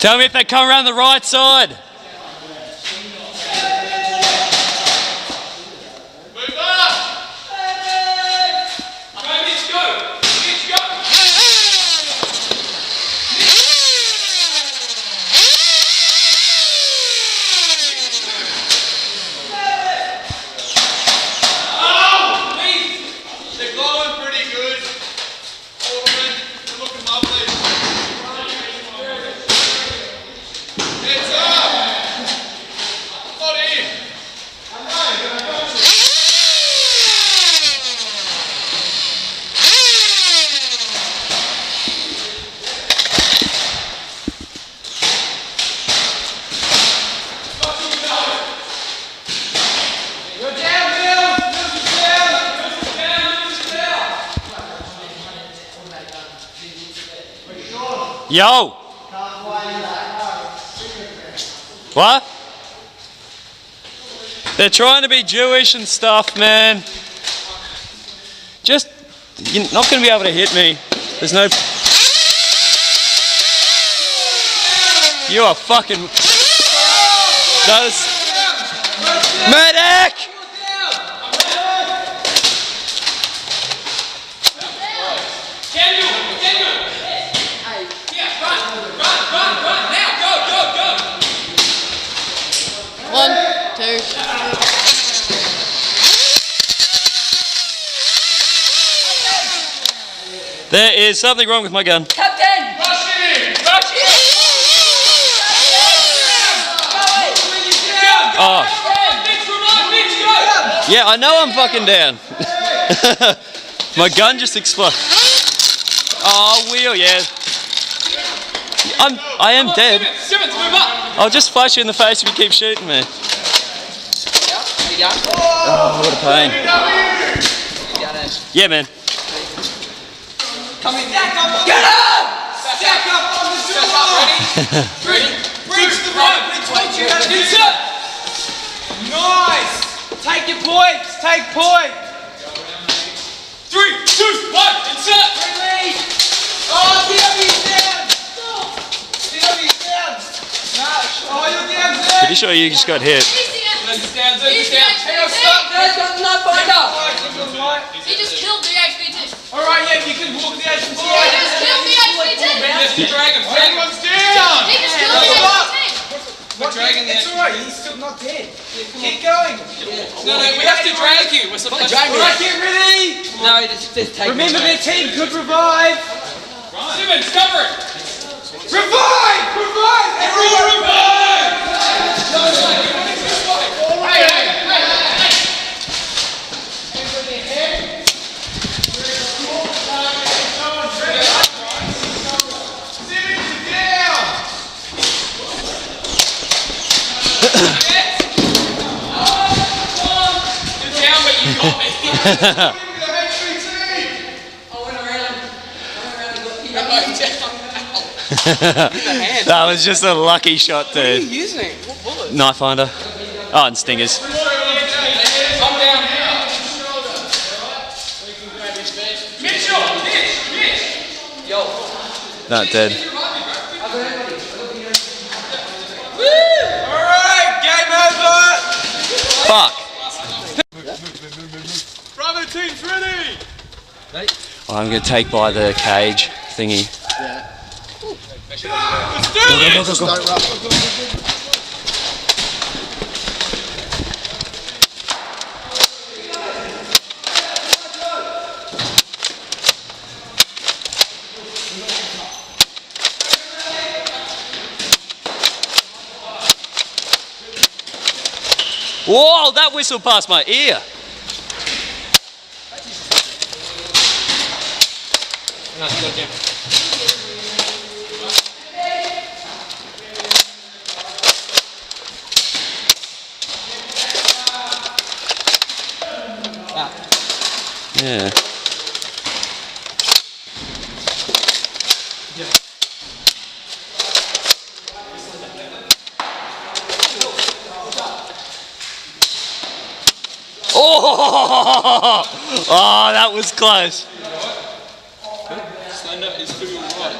Tell me if they come around the right side. Yo! What? They're trying to be Jewish and stuff, man. Just, you're not going to be able to hit me. There's no... You are fucking... Those... Medic! One, two. There is something wrong with my gun. Captain! Rush in! Rush in! Oh. Yeah, I know I'm fucking down. My gun just exploded. Oh, wheel, yeah. I am dead. Simmons, move up! I'll just flash you in the face if you keep shooting me. Oh, what a pain. Yeah, man. Come in. Stack up! Get up! Stack up on the door! Ready? Bridge the rope! Insert! Nice! Take your points! Take point! 3, 2, 1, insert! Release! Oh, DW's down! DW's down! No, oh, you're down there! Pretty sure you just got hit. He's down, he's down. Hang on, stop! There's no fighter! He just killed the HVT. Alright, yeah, you can walk the HVT. He just killed the HVT. Yes, the dragon. Everyone's down! He just killed the HVT. We're dragging the... It's alright, he's still not dead. Keep going. No, we have to drag you. We're supposed to drag you. Alright, get ready! No, he just take Remember their team could revive! Simmons, cover it! Revive! Revive! Everyone revive! Hey, hey, hey! That was just a lucky shot, dude. What are you using? What bullet? Knife finder. Oh, and stingers. I'm down. Mitchell! Mitch! Yo. Not dead. Alright, game over! Fuck. Bravo team's ready! I'm going to take by the cage thingy. Let's do this! Whoa, that whistle passed my ear. Yeah. Oh! Oh, that was close. Slender is to your right.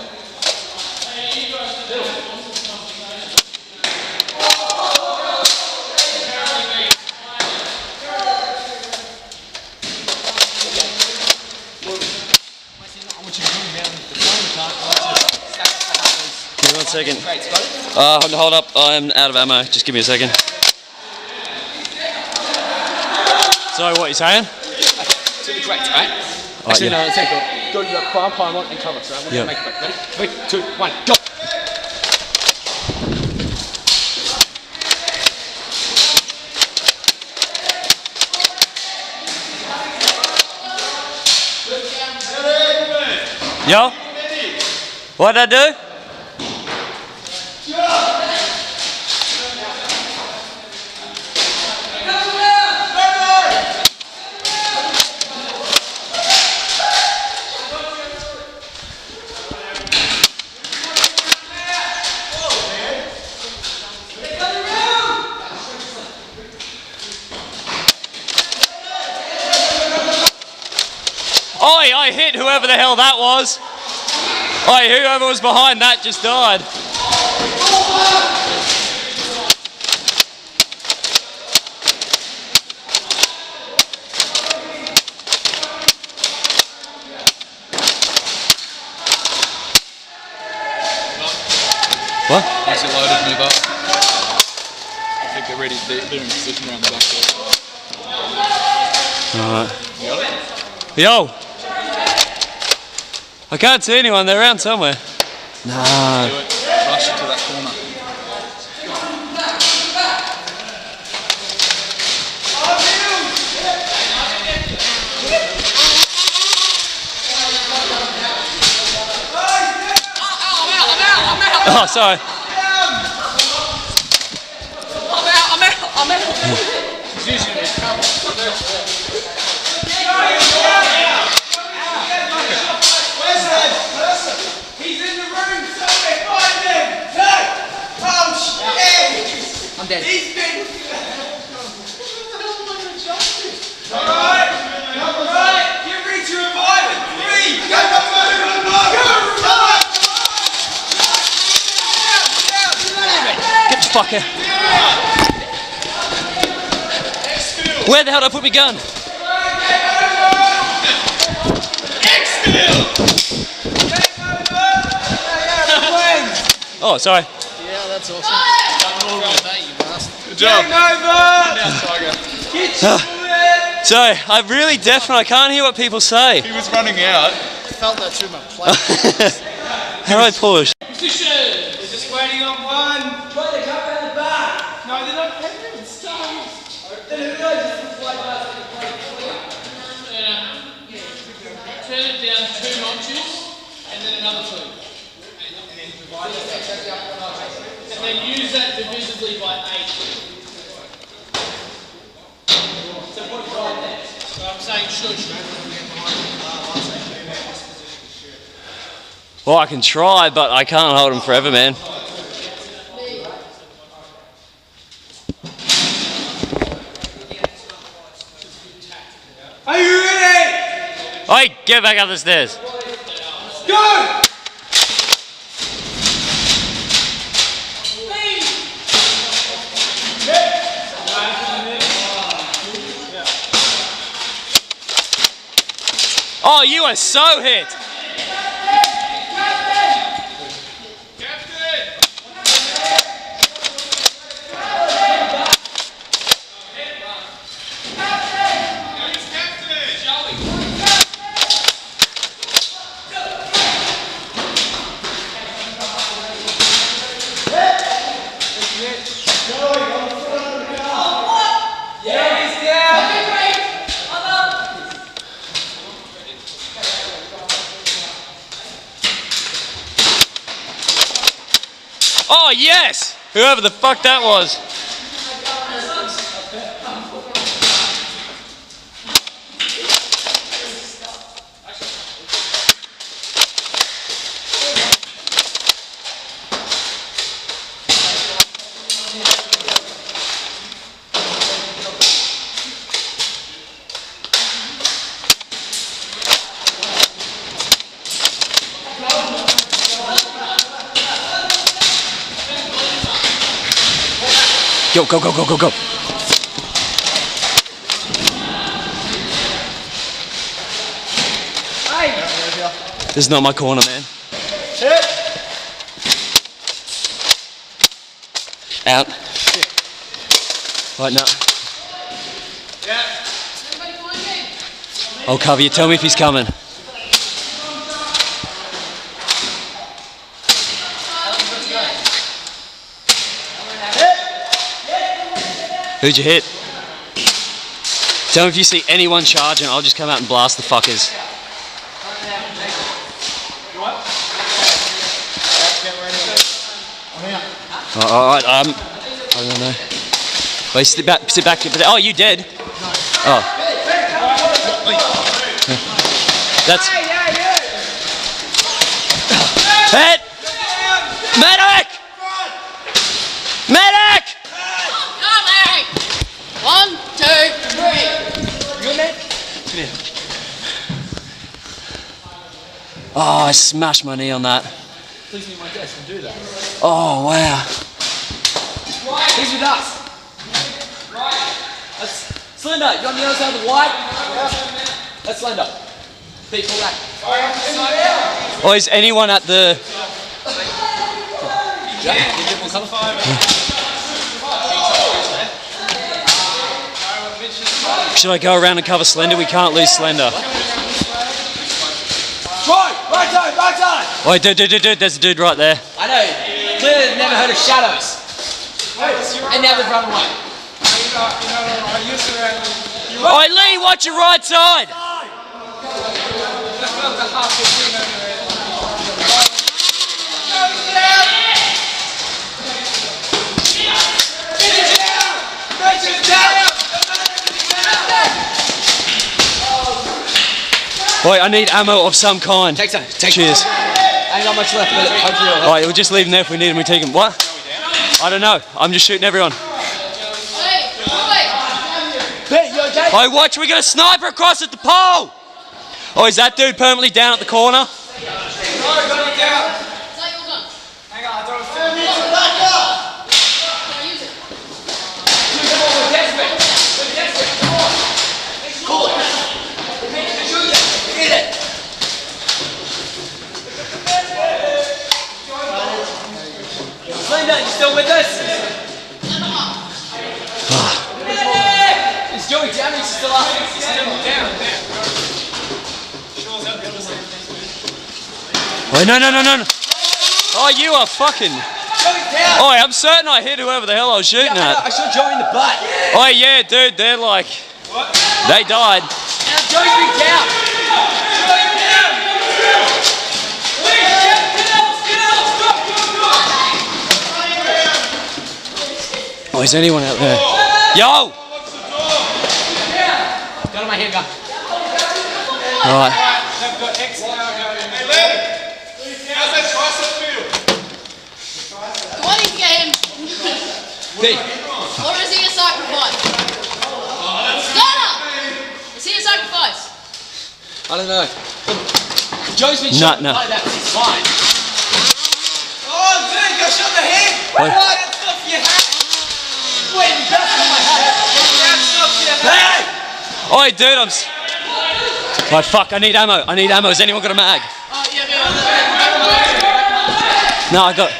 second. Hold up, I'm out of ammo. Just give me a second. Sorry, what are you saying? To the greats, right? Actually, no, let's take it. Go to the climb on and cover. So I want to make it back. Ready? 3, 2, 1, go! Yo? What'd I do? Oi, I hit whoever the hell that was. Oi, whoever was behind that just died. What? Once you're loaded, move up. I think they're ready. They're in position around the back there. Alright. Yo! I can't see anyone, they're around somewhere. Nah. Do it. Rush it to that corner. Oh, sorry. I'm out. He's in the room somewhere, find him! No! Oh shit! I'm dead. He's been... Alright! Get ready to revive it! 3! Go! Get the fuck out. Where the hell did I put my gun? Oh, sorry. Yeah, that's awesome. Good job. Sorry, I'm really deaf and I can't hear what people say. He was running out. I felt that through my plate. How do I push? Position! They're just waiting on one. Try to come around the back. No, they're not having start. Then who knows if it's like that? Turn it down 2 notches and then another 2. And then use that divisibly by 8. So put it right there. So I'm saying shush. Well, I can try, but I can't hold him forever, man. Are you ready? Oi, get back up the stairs. Go! Oh, you are so hit. Oh, yes! Whoever the fuck that was. Yo, go, go, go, go, go. Hey! This is not my corner, man. Out. Right now. I'll cover you. Tell me if he's coming. Who'd you hit? Tell me if you see anyone charging, I'll just come out and blast the fuckers. Alright, I don't know. Wait, sit back. Oh, you dead? Oh. That's... Hit! Medic! Medic! Come, Eric! 1, 2, 3. You man? Oh, I smashed my knee on that. Please leave my desk and do that. Oh, wow. Who's with us? That's Slender, you're on the other side of the white? That's Slender. Beat pull back. Oh, is anyone at the... Should I go around and cover Slender? We can't lose Slender. Troy! Right side! Oh, dude, there's a dude right there. I know. Clearly they've never heard of shadows. And now they've run away. Oi, Lee, watch your right side! Oi, I need ammo of some kind. Take some. Cheers. I ain't got much left, but hopefully you'll help. Alright, we'll just leave them there if we need them. We take them. What? I don't know. I'm just shooting everyone. Ben, you okay? Oh, watch, we got a sniper across at the pole! Oh, is that dude permanently down at the corner? Is that your gun? Hang on, I don't know. Can I use it? Slender, you still with us? Is Joey down? He's still up. He's still down. Oh, no. Oh, you are fucking... Joey's down. Oh, I'm certain I hit whoever the hell I was shooting I at. saw Joey in the butt. Oh, yeah, dude, they're like... They died. Joey's been down. Joey's down. Oh, is anyone out there? Yo! Got on my handgun. Alright. They've got X now going. Hey, Lee! How's that tricep feel? Do I need to get him? B. Or is he a sacrifice? Gunner! Is he a sacrifice? I don't know. Joey's been shot in the butt of that, but he's fine. Oh, dude, got shot in the head! What? That's stuff you had! Wait, you bounced on my head! That's stuff you had! Oh, dude, I'm... Right, fuck, I need ammo. Has anyone got a mag? Oh, yeah, No, I got...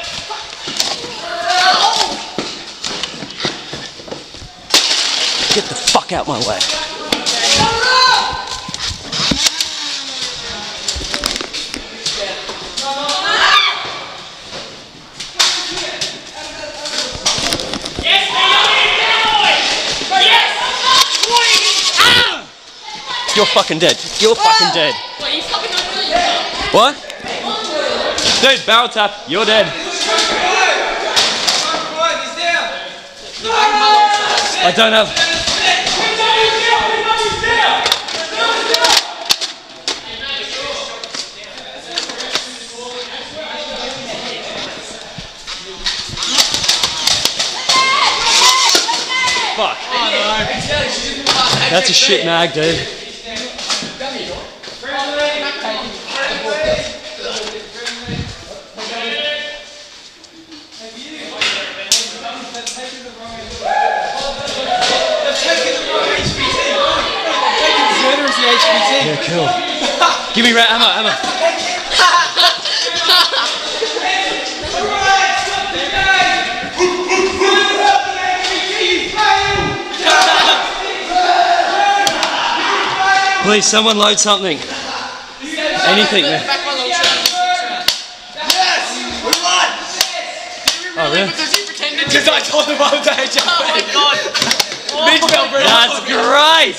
Get the fuck out my way. You're fucking dead. You're fucking dead. Wait, you fucking don't know yourself. What? Dude, barrel tap. You're dead. I don't have... Fuck. That's a shit mag, dude. Yeah, cool. Give me ammo. Please, someone load something. Anything there. Back one little shot. Oh, really? Because he pretended to. Because I told him I was HVT. Oh my god. Midfield, bro. That's great.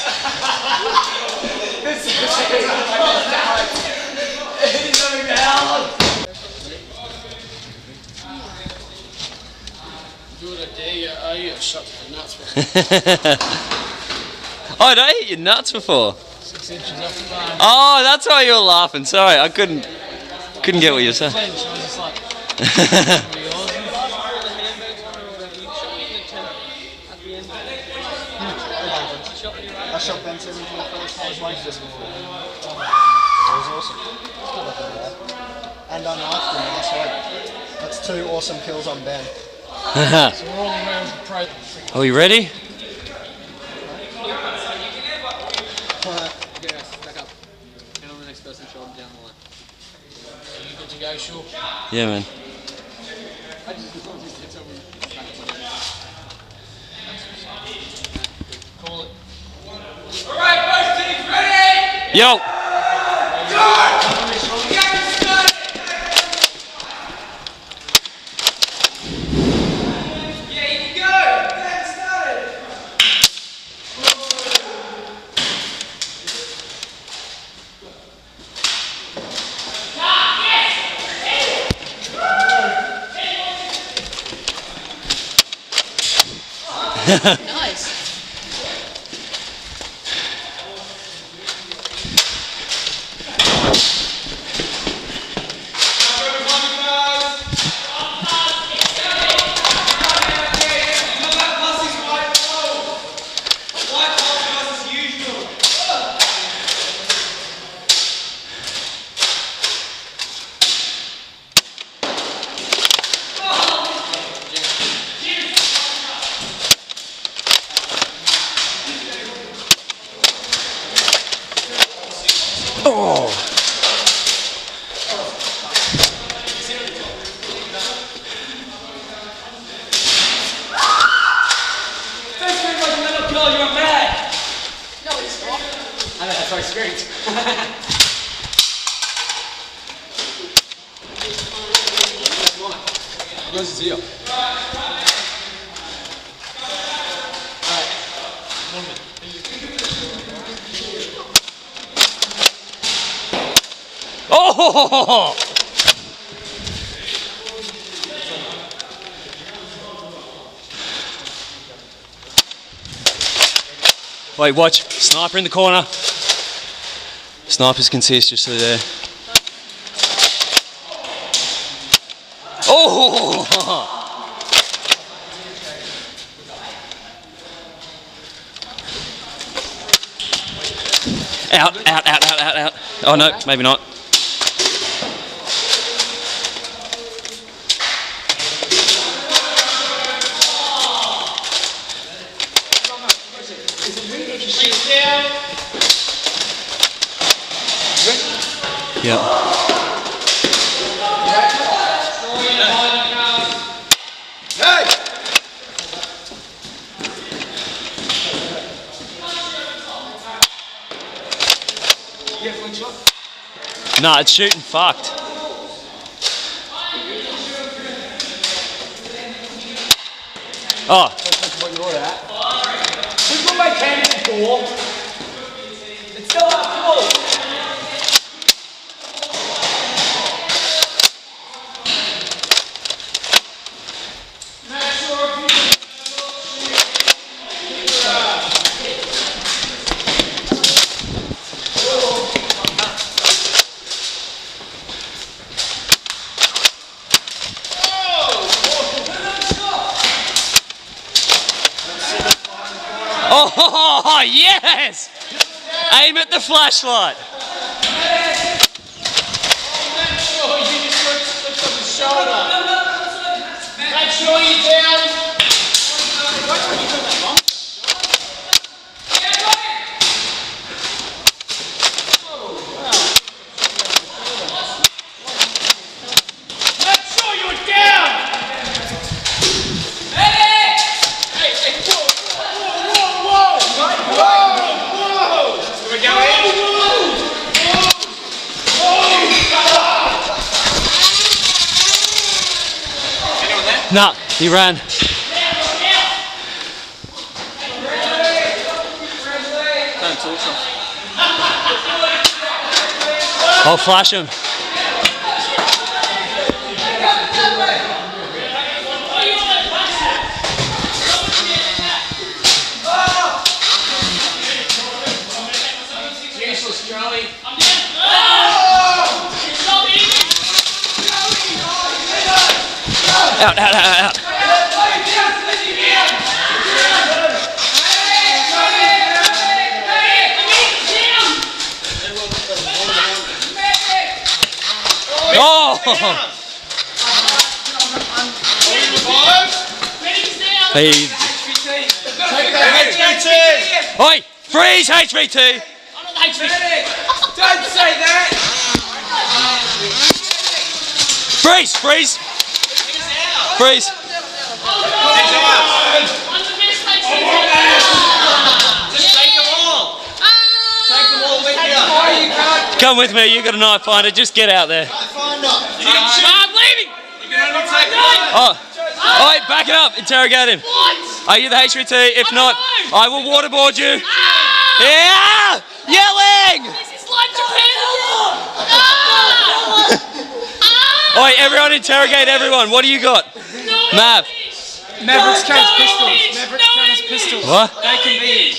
Do it, I dare you. Oh, you got shot to the nuts. Oh, did I hit your nuts before? 6 inches off the bar. Oh, that's why you were laughing. Sorry, I couldn't get what you were saying. I was just like, I shot Ben Simmons in the first time. It was awesome. Still not that bad. And I knifed him last week. That's 2 awesome kills on Ben. so we're all around the pro. Are we ready? Back up. And on the next person, show them down the line. Are you good to go, sure? Yeah, man. Call it. Alright, both teams ready? Yo. Nice. Oh. No, it's not. I know, that's my experience. Where's his ear? Oh! Wait, watch. Sniper in the corner. Snipers can see us just through there. Oh! Out. Oh no, maybe not. Yeah. Nah, it's shooting fucked. Oh. Who's got my cannon door? It's still up full. Oh, yes! Aim at the flashlight. Make sure you just slipped on the shoulder. Make sure you're down. Make sure you're down. Hey, whoa. We're going. Nah, he ran. Don't talk to him. I'll flash him. Useless, Joey. Out, out, out, out. Oh! Hey. HVT. Oi! Freeze, HVT! Don't say that. Freeze, freeze! Freeze! Just take them all. Take them all with you. Come with me, you got a knife finder, just get out there. I'm leaving. You can only take one. Oh, oi, back it up, interrogate him. What? Are you the HVT? If not, know. I will waterboard you. Ah! Yeah! Yelling! This is like Japan. Oi, everyone interrogate everyone. What do you got? Mav. Mavericks carries pistols. Mavericks carries pistols. What? They can be.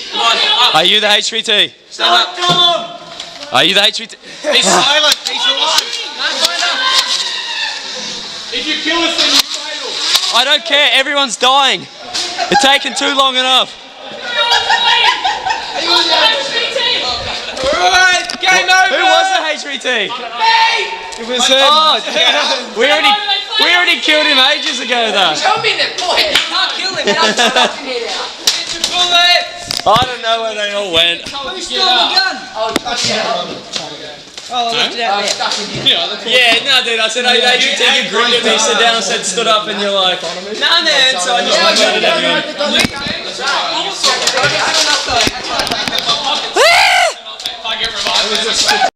Are you the HVT? Stand up. Are you the HVT? He's silent. He's alive. If you kill us, then you fail. I don't care, everyone's dying. It's taken too long enough. Alright, game over. Who was the HVT? It was him. Oh, we already killed him ages ago though. Show me that boy. You can't kill him. That's fucking it out. Get your bullets. I don't know where they all went. Who stole the gun? Oh, Oh, left it out there. stuck in here. Yeah, no dude, I said, oh, the HVT, you grinned at me, sit down and said, stood up and you're like, nah man, so I just went at everyone. Yeah,